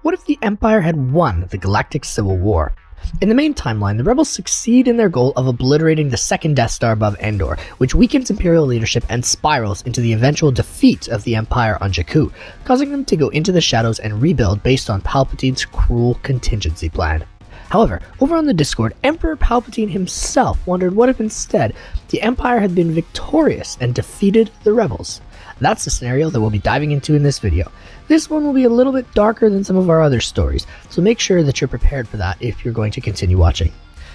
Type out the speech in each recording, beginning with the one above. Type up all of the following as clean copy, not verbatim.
What if the Empire had won the Galactic Civil War? In the main timeline, the Rebels succeed in their goal of obliterating the second Death Star above Endor, which weakens Imperial leadership and spirals into the eventual defeat of the Empire on Jakku, causing them to go into the shadows and rebuild based on Palpatine's cruel contingency plan. However, over on the Discord, Emperor Palpatine himself wondered what if instead the Empire had been victorious and defeated the Rebels. That's the scenario that we'll be diving into in this video. This one will be a little bit darker than some of our other stories, so make sure that you're prepared for that if you're going to continue watching.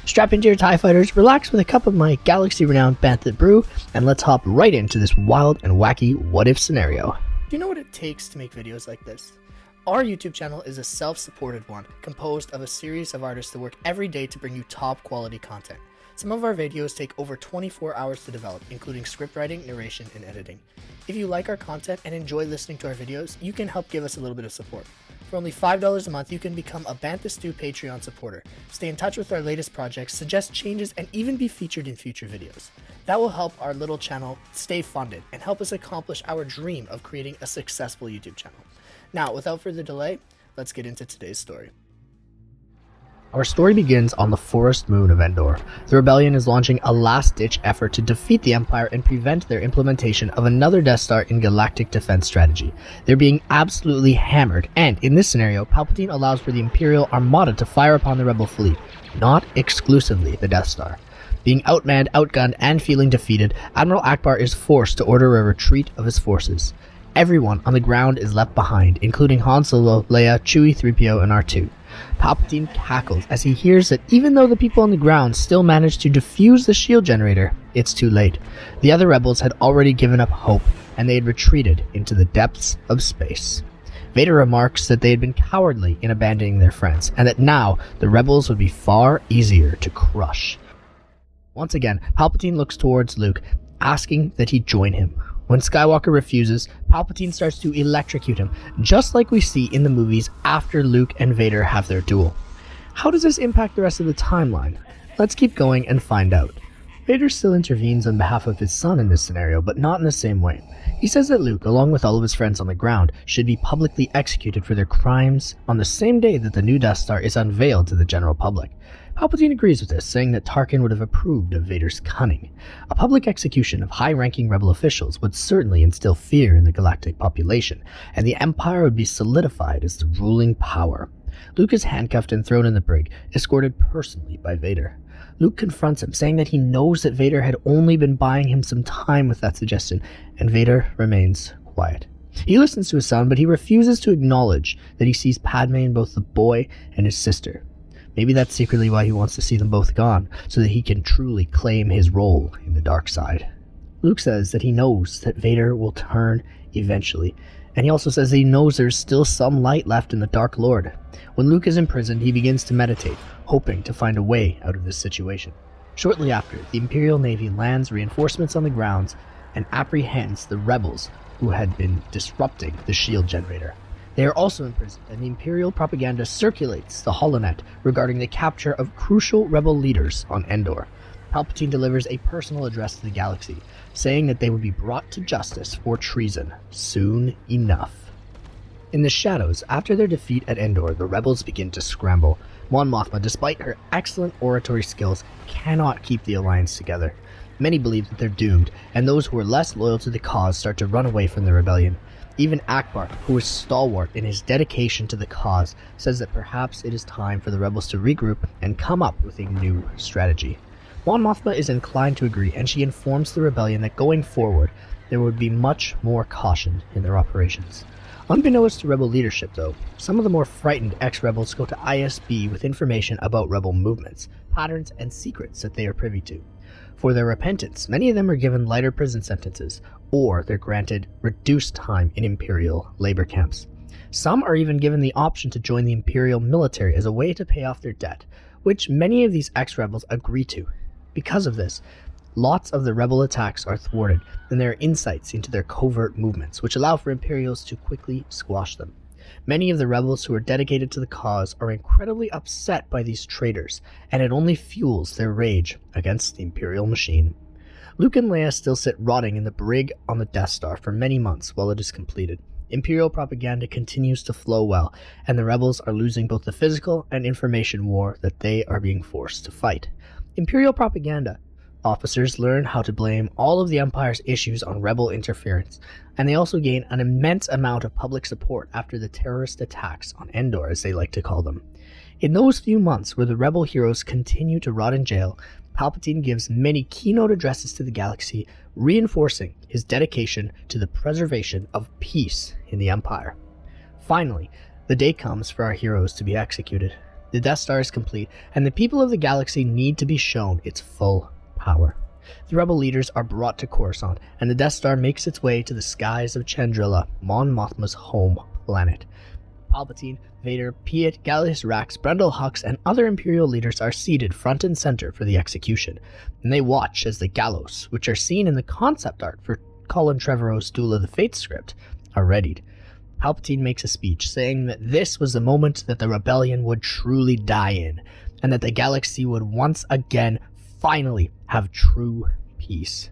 Strap into your TIE fighters, relax with a cup of my galaxy-renowned Bantha brew, and let's hop right into this wild and wacky what-if scenario. Do you know what it takes to make videos like this? Our YouTube channel is a self-supported one, composed of a series of artists that work every day to bring you top quality content. Some of our videos take over 24 hours to develop, including script writing, narration, and editing. If you like our content and enjoy listening to our videos, you can help give us a little bit of support. For only $5 a month, you can become a Bantha Stew Patreon supporter, stay in touch with our latest projects, suggest changes, and even be featured in future videos. That will help our little channel stay funded and help us accomplish our dream of creating a successful YouTube channel. Now, without further delay, let's get into today's story. Our story begins on the forest moon of Endor. The rebellion is launching a last-ditch effort to defeat the Empire and prevent their implementation of another Death Star in galactic defense strategy. They're being absolutely hammered, and in this scenario, Palpatine allows for the Imperial Armada to fire upon the Rebel fleet, not exclusively the Death Star. Being outmanned, outgunned, and feeling defeated, Admiral Ackbar is forced to order a retreat of his forces. Everyone on the ground is left behind, including Han Solo, Leia, Chewie, 3PO, and R2. Palpatine cackles as he hears that even though the people on the ground still managed to defuse the shield generator, it's too late. The other rebels had already given up hope, and they had retreated into the depths of space. Vader remarks that they had been cowardly in abandoning their friends, and that now the rebels would be far easier to crush. Once again, Palpatine looks towards Luke, asking that he join him. When Skywalker refuses, Palpatine starts to electrocute him, just like we see in the movies after Luke and Vader have their duel. How does this impact the rest of the timeline? Let's keep going and find out. Vader still intervenes on behalf of his son in this scenario, but not in the same way. He says that Luke, along with all of his friends on the ground, should be publicly executed for their crimes on the same day that the new Death Star is unveiled to the general public. Palpatine agrees with this, saying that Tarkin would have approved of Vader's cunning. A public execution of high-ranking rebel officials would certainly instill fear in the galactic population, and the Empire would be solidified as the ruling power. Luke is handcuffed and thrown in the brig, escorted personally by Vader. Luke confronts him, saying that he knows that Vader had only been buying him some time with that suggestion, and Vader remains quiet. He listens to his son, but he refuses to acknowledge that he sees Padme in both the boy and his sister. Maybe that's secretly why he wants to see them both gone, so that he can truly claim his role in the dark side. Luke says that he knows that Vader will turn eventually, and he also says that he knows there's still some light left in the Dark Lord. When Luke is imprisoned, he begins to meditate, hoping to find a way out of this situation. Shortly after, the Imperial Navy lands reinforcements on the grounds and apprehends the rebels who had been disrupting the shield generator. They are also imprisoned, and the Imperial propaganda circulates the holonet regarding the capture of crucial rebel leaders on Endor. Palpatine delivers a personal address to the galaxy, saying that they would be brought to justice for treason soon enough. In the shadows, after their defeat at Endor, the rebels begin to scramble. Mon Mothma, despite her excellent oratory skills, cannot keep the alliance together. Many believe that they're doomed, and those who are less loyal to the cause start to run away from the rebellion. Even Ackbar, who is stalwart in his dedication to the cause, says that perhaps it is time for the rebels to regroup and come up with a new strategy. Mon Mothma is inclined to agree, and she informs the rebellion that going forward, there would be much more caution in their operations. Unbeknownst to rebel leadership, though, some of the more frightened ex-rebels go to ISB with information about rebel movements, patterns, and secrets that they are privy to. For their repentance, many of them are given lighter prison sentences, or they're granted reduced time in Imperial labor camps. Some are even given the option to join the Imperial military as a way to pay off their debt, which many of these ex-rebels agree to. Because of this, lots of the rebel attacks are thwarted, and there are insights into their covert movements, which allow for Imperials to quickly squash them. Many of the rebels who are dedicated to the cause are incredibly upset by these traitors, and it only fuels their rage against the Imperial machine. Luke and Leia still sit rotting in the brig on the Death Star for many months while it is completed. Imperial propaganda continues to flow well, and the rebels are losing both the physical and information war that they are being forced to fight. Imperial propaganda. Officers learn how to blame all of the Empire's issues on rebel interference, and they also gain an immense amount of public support after the terrorist attacks on Endor, as they like to call them. In those few months where the rebel heroes continue to rot in jail, Palpatine gives many keynote addresses to the galaxy, reinforcing his dedication to the preservation of peace in the Empire. Finally, the day comes for our heroes to be executed. The Death Star is complete, and the people of the galaxy need to be shown its full power. The rebel leaders are brought to Coruscant, and the Death Star makes its way to the skies of Chandrila, Mon Mothma's home planet. Palpatine, Vader, Piet, Gallius Rax, Brendol Hux, and other Imperial leaders are seated front and center for the execution, and they watch as the gallows, which are seen in the concept art for Colin Trevorrow's Duel of the Fates script, are readied. Palpatine makes a speech saying that this was the moment that the rebellion would truly die in, and that the galaxy would once again finally have true peace.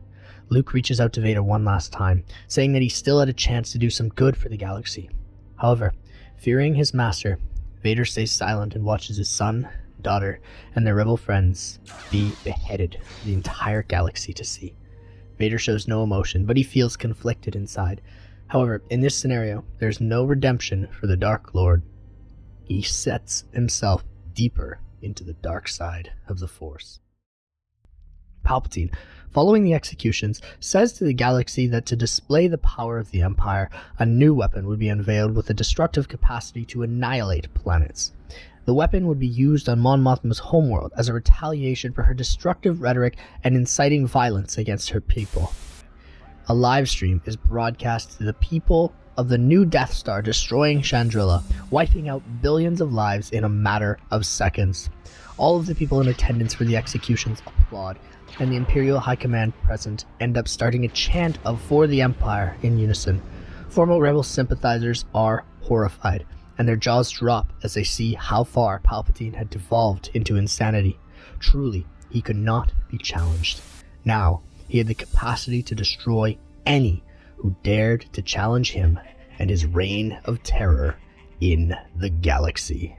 Luke reaches out to Vader one last time, saying that he still had a chance to do some good for the galaxy. However, fearing his master, Vader stays silent and watches his son, daughter, and their rebel friends be beheaded for the entire galaxy to see. Vader shows no emotion, but he feels conflicted inside. However, in this scenario, there's no redemption for the Dark Lord. He sets himself deeper into the dark side of the Force. Palpatine, following the executions, says to the galaxy that to display the power of the Empire, a new weapon would be unveiled with a destructive capacity to annihilate planets. The weapon would be used on Mon Mothma's homeworld as a retaliation for her destructive rhetoric and inciting violence against her people. A live stream is broadcast to the people of the new Death Star destroying Chandrila, wiping out billions of lives in a matter of seconds. All of the people in attendance for the executions applaud, and the Imperial High Command present end up starting a chant of "For the Empire" in unison. Former rebel sympathizers are horrified, and their jaws drop as they see how far Palpatine had devolved into insanity. Truly, he could not be challenged. Now, he had the capacity to destroy any who dared to challenge him and his reign of terror in the galaxy.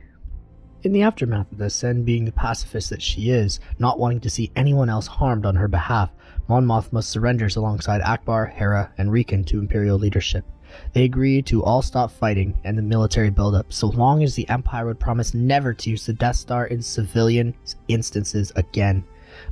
In the aftermath of this, and being the pacifist that she is, not wanting to see anyone else harmed on her behalf, Mon Mothma surrenders alongside Akbar, Hera, and Riken to Imperial leadership. They agree to all stop fighting and the military buildup, so long as the Empire would promise never to use the Death Star in civilian instances again.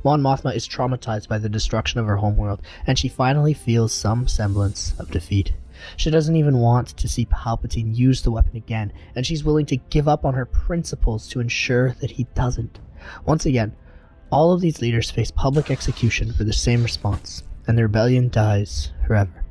Mon Mothma is traumatized by the destruction of her homeworld, and she finally feels some semblance of defeat. She doesn't even want to see Palpatine use the weapon again, and she's willing to give up on her principles to ensure that he doesn't. Once again, all of these leaders face public execution for the same response, and the rebellion dies forever.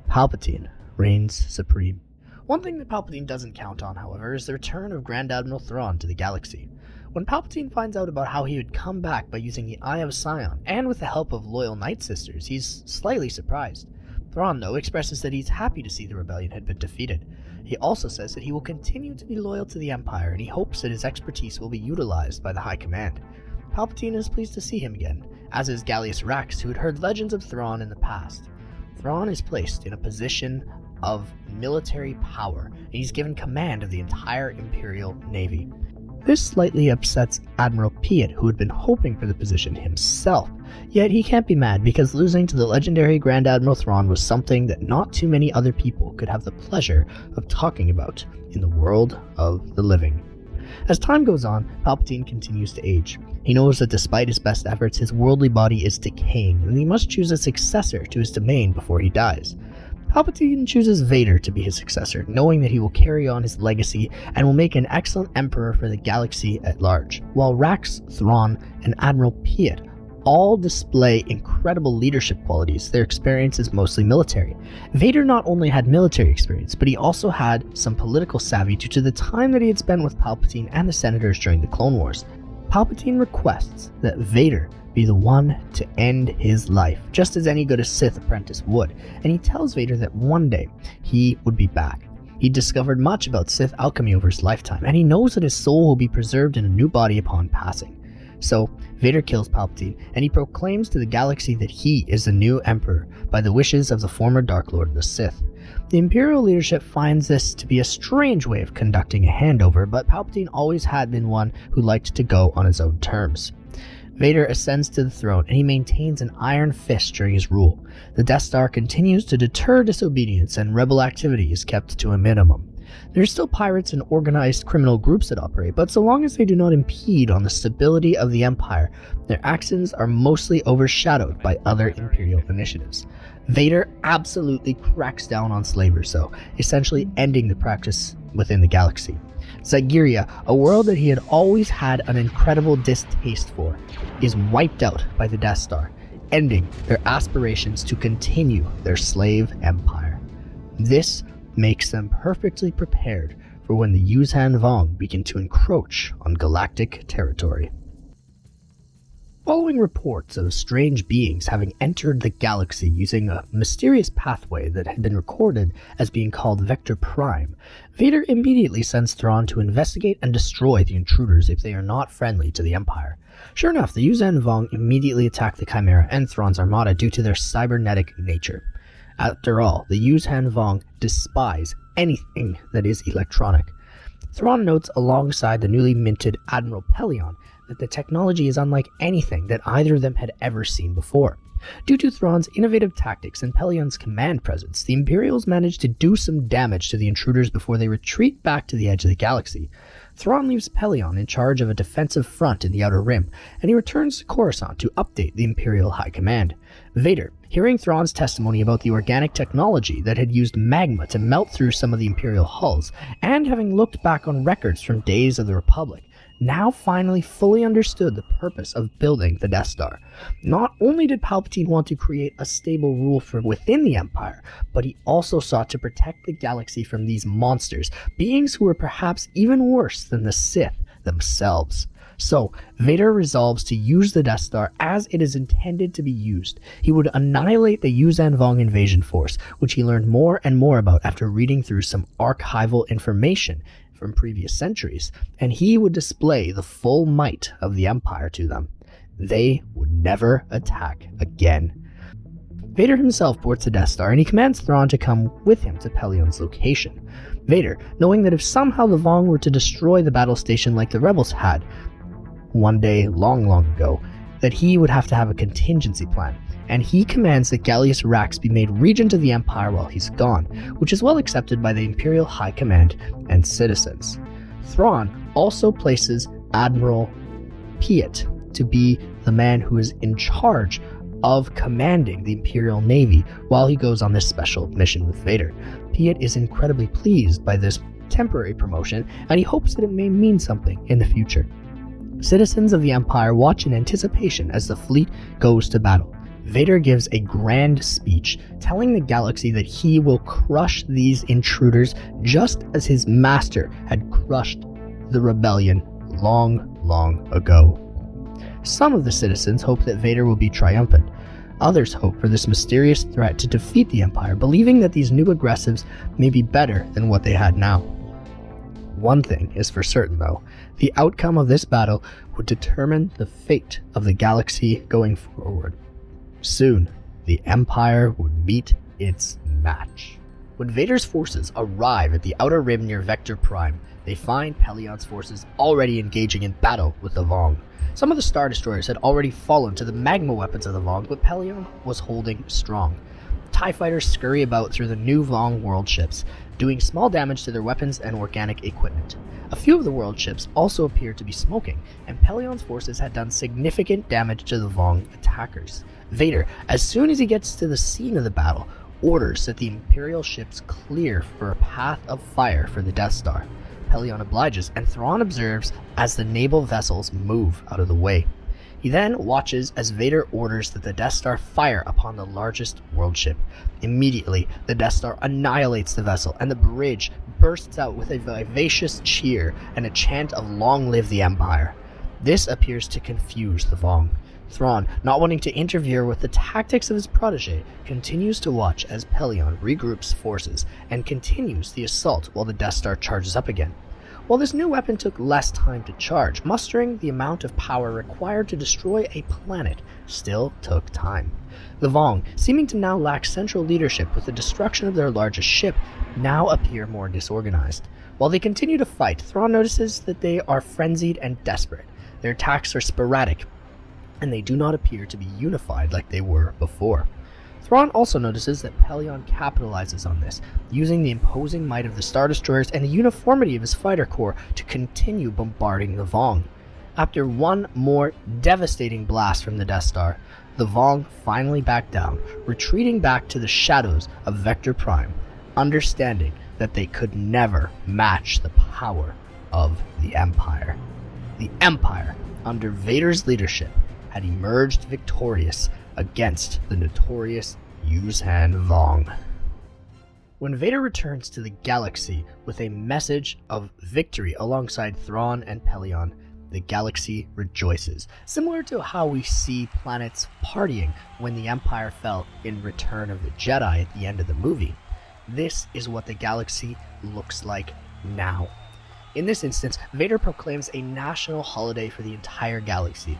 Palpatine reigns supreme. One thing that Palpatine doesn't count on, however, is the return of Grand Admiral Thrawn to the galaxy. When Palpatine finds out about how he would come back by using the Eye of Sion, and with the help of loyal Night Sisters, he's slightly surprised. Thrawn, though, expresses that he's happy to see the rebellion had been defeated. He also says that he will continue to be loyal to the Empire, and he hopes that his expertise will be utilized by the High Command. Palpatine is pleased to see him again, as is Gallius Rax, who had heard legends of Thrawn in the past. Thrawn is placed in a position of military power, and he's given command of the entire Imperial Navy. This slightly upsets Admiral Piet, who had been hoping for the position himself, yet he can't be mad because losing to the legendary Grand Admiral Thrawn was something that not too many other people could have the pleasure of talking about in the world of the living. As time goes on, Palpatine continues to age. He knows that despite his best efforts, his worldly body is decaying, and he must choose a successor to his domain before he dies. Palpatine chooses Vader to be his successor, knowing that he will carry on his legacy and will make an excellent emperor for the galaxy at large, while Rax, Thrawn, and Admiral Piet all display incredible leadership qualities. Their experience is mostly military. Vader not only had military experience, but he also had some political savvy due to the time that he had spent with Palpatine and the Senators during the Clone Wars. Palpatine requests that Vader be the one to end his life, just as any good Sith apprentice would, and he tells Vader that one day he would be back. He discovered much about Sith alchemy over his lifetime, and he knows that his soul will be preserved in a new body upon passing. So, Vader kills Palpatine, and he proclaims to the galaxy that he is the new Emperor by the wishes of the former Dark Lord of the Sith. The Imperial leadership finds this to be a strange way of conducting a handover, but Palpatine always had been one who liked to go on his own terms. Vader ascends to the throne, and he maintains an iron fist during his rule. The Death Star continues to deter disobedience, and rebel activity is kept to a minimum. There are still pirates and organized criminal groups that operate, but so long as they do not impede on the stability of the Empire, their actions are mostly overshadowed by other Imperial initiatives. Vader absolutely cracks down on slavers, though, essentially ending the practice within the galaxy. Zygeria, a world that he had always had an incredible distaste for, is wiped out by the Death Star, ending their aspirations to continue their slave empire. This makes them perfectly prepared for when the Yuuzhan Vong begin to encroach on galactic territory. Following reports of strange beings having entered the galaxy using a mysterious pathway that had been recorded as being called Vector Prime, Vader immediately sends Thrawn to investigate and destroy the intruders if they are not friendly to the Empire. Sure enough, the Yuuzhan Vong immediately attack the Chimera and Thrawn's armada due to their cybernetic nature. After all, the Yuuzhan Vong despise anything that is electronic. Thrawn notes alongside the newly minted Admiral Pellaeon that the technology is unlike anything that either of them had ever seen before. Due to Thrawn's innovative tactics and Pellaeon's command presence, the Imperials manage to do some damage to the intruders before they retreat back to the edge of the galaxy. Thrawn leaves Pellaeon in charge of a defensive front in the Outer Rim, and he returns to Coruscant to update the Imperial High Command. Vader, hearing Thrawn's testimony about the organic technology that had used magma to melt through some of the Imperial hulls, and having looked back on records from days of the Republic, now finally fully understood the purpose of building the Death Star. Not only did Palpatine want to create a stable rule from within the Empire, but he also sought to protect the galaxy from these monsters, beings who were perhaps even worse than the Sith themselves. So, Vader resolves to use the Death Star as it is intended to be used. He would annihilate the Yuuzhan Vong invasion force, which he learned more and more about after reading through some archival information from previous centuries, and he would display the full might of the Empire to them. They would never attack again. Vader himself boards the Death Star, and he commands Thrawn to come with him to Pellaeon's location. Vader, knowing that if somehow the Vong were to destroy the battle station like the rebels had one day long ago, that he would have to have a contingency plan, and he commands that Gallius Rax be made regent of the Empire while he's gone, which is well accepted by the Imperial High Command and citizens. Thrawn also places Admiral Piet to be the man who is in charge of commanding the Imperial Navy while he goes on this special mission with Vader. Piet is incredibly pleased by this temporary promotion, and he hopes that it may mean something in the future. Citizens of the Empire watch in anticipation as the fleet goes to battle. Vader gives a grand speech telling the galaxy that he will crush these intruders just as his master had crushed the rebellion long ago. Some of the citizens hope that Vader will be triumphant. Others hope for this mysterious threat to defeat the Empire, believing that these new aggressives may be better than what they had now. One thing is for certain, though. The outcome of this battle would determine the fate of the galaxy going forward. Soon, the Empire would meet its match. When Vader's forces arrive at the Outer Rim near Vector Prime, they find Pellaeon's forces already engaging in battle with the Vong. Some of the Star Destroyers had already fallen to the magma weapons of the Vong, but Pellaeon was holding strong. TIE fighters scurry about through the new Vong world ships, doing small damage to their weapons and organic equipment. A few of the world ships also appeared to be smoking, and Pellaeon's forces had done significant damage to the Vong attackers. Vader, as soon as he gets to the scene of the battle, orders that the Imperial ships clear for a path of fire for the Death Star. Pellaeon obliges, and Thrawn observes as the naval vessels move out of the way. He then watches as Vader orders that the Death Star fire upon the largest world ship. Immediately, the Death Star annihilates the vessel, and the bridge bursts out with a vivacious cheer and a chant of "Long live the Empire." This appears to confuse the Vong. Thrawn, not wanting to interfere with the tactics of his protege, continues to watch as Pellaeon regroups forces and continues the assault while the Death Star charges up again. While this new weapon took less time to charge, mustering the amount of power required to destroy a planet still took time. The Vong, seeming to now lack central leadership with the destruction of their largest ship, now appear more disorganized. While they continue to fight, Thrawn notices that they are frenzied and desperate. Their attacks are sporadic, and they do not appear to be unified like they were before. Thrawn also notices that Pellaeon capitalizes on this, using the imposing might of the Star Destroyers and the uniformity of his fighter corps to continue bombarding the Vong. After one more devastating blast from the Death Star, the Vong finally back down, retreating back to the shadows of Vector Prime, understanding that they could never match the power of the Empire. The Empire, under Vader's leadership, had emerged victorious against the notorious Yuuzhan Vong. When Vader returns to the galaxy with a message of victory alongside Thrawn and Pellaeon, the galaxy rejoices, similar to how we see planets partying when the Empire fell in Return of the Jedi at the end of the movie. This is what the galaxy looks like now. In this instance, Vader proclaims a national holiday for the entire galaxy,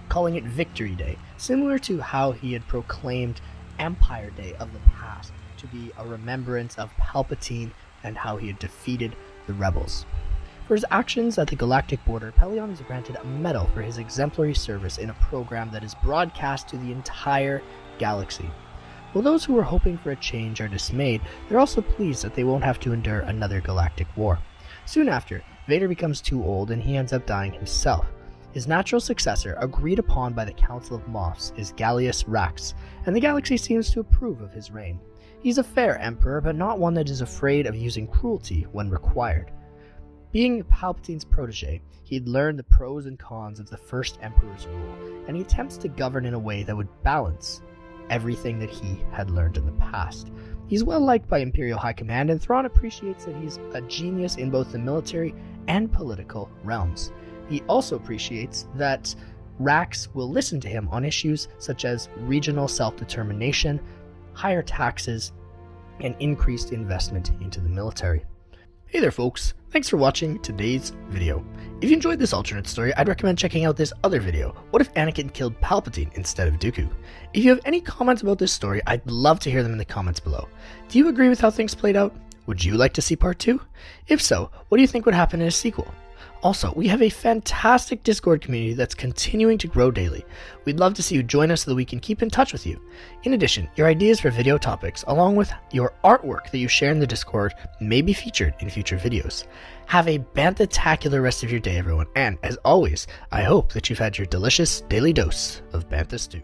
calling it Victory Day, similar to how he had proclaimed Empire Day of the past to be a remembrance of Palpatine and how he had defeated the rebels. For his actions at the galactic border, Pellaeon is granted a medal for his exemplary service in a program that is broadcast to the entire galaxy. While those who were hoping for a change are dismayed, they're also pleased that they won't have to endure another galactic war. Soon after, Vader becomes too old and he ends up dying himself. His natural successor, agreed upon by the Council of Moffs, is Gallius Rax, and the galaxy seems to approve of his reign. He's a fair emperor, but not one that is afraid of using cruelty when required. Being Palpatine's protege, he'd learned the pros and cons of the first Emperor's rule, and he attempts to govern in a way that would balance everything that he had learned in the past. He's well liked by Imperial High Command, and Thrawn appreciates that he's a genius in both the military and political realms. He also appreciates that Rax will listen to him on issues such as regional self-determination, higher taxes, and increased investment into the military. Hey there folks, thanks for watching today's video. If you enjoyed this alternate story, I'd recommend checking out this other video, What if Anakin killed Palpatine instead of Dooku? If you have any comments about this story, I'd love to hear them in the comments below. Do you agree with how things played out? Would you like to see part 2? If so, what do you think would happen in a sequel? Also, we have a fantastic Discord community that's continuing to grow daily. We'd love to see you join us so that we can keep in touch with you. In addition, your ideas for video topics, along with your artwork that you share in the Discord, may be featured in future videos. Have a bantha-tacular rest of your day, everyone, and as always, I hope that you've had your delicious daily dose of Bantha Stew.